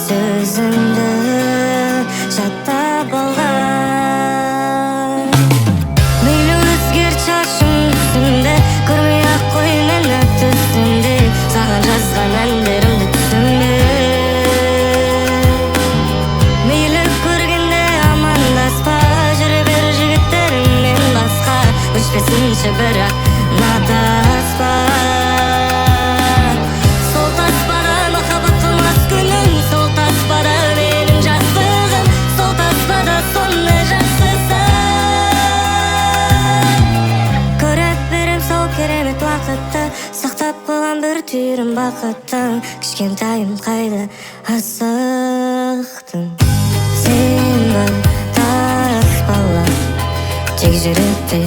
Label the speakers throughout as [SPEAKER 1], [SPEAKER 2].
[SPEAKER 1] сөзіңді жаттап алған. Мейлі өзгерт шашың түсімде, көрмей ақ қой мені түсімде, саған жазған әндерімді түсімде. Мейлі көргенде амандаспа, жүре бер жігіттеріңмен басқа, өшпесінші бірақ ұнатаспа. Сол таспада махаббат қылмас күнім, сол таспада менің жастығым, сол таспада сондай жақсысың. Көріп берем сол керемет уақытты, сақтап қойған бір түйірім бақыттың. Кішкентайым қайда асықтың? Сен бір таспала, тек жүректе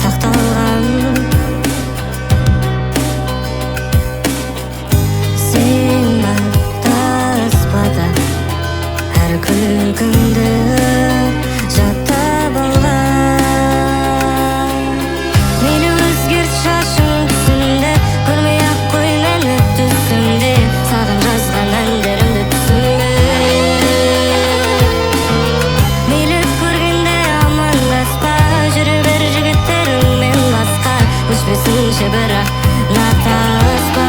[SPEAKER 1] сақталған. Сен бар таспада, әр күлкіңді жаттап алған. Мейлі өзгерт шашың түсімде, көрмей ақ қой мені түсімде, саған жазған әндерімді түсімде. Мейлі көргенде амандаспа, жүре бер жігіттеріңмен басқа, өшпесінші бірақ ұнатаспа.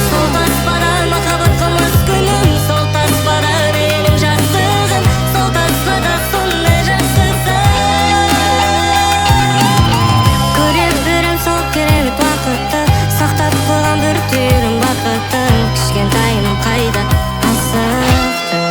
[SPEAKER 1] Сол таспада махаббат қылмас күнім, сол таспада менің жастығым, сол таспада сондай жақсысың. Көріп берем сол керемет уақытты, сақтап қойған бір түйірім бақыттың. Кішкентайым қайда асықтың?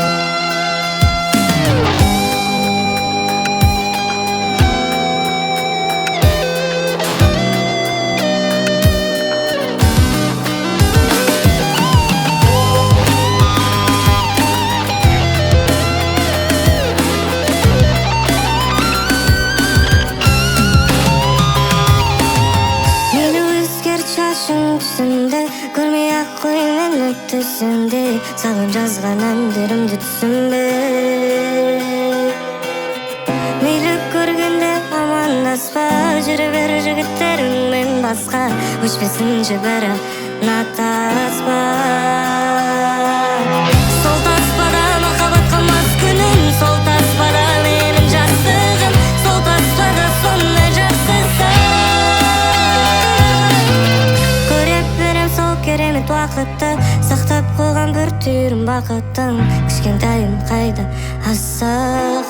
[SPEAKER 1] Мейлі өзгерт шашың түсімде, көрмей ақ қой мені түсімде, саған жазған әндерімді түсімде. Мейлі көргенде амандаспа, жүре бер жігіттеріңмен басқа, өшпесінші бірақ ұнатаспа. Сол таспада махаббат қылмас күнім, сол таспада менің жастығым, сол таспада сондай жақсысың. Көріп берем сол керемет уақытты, сақтап қойған бір түйірім бақыттың. Кішкентайым қайда асық.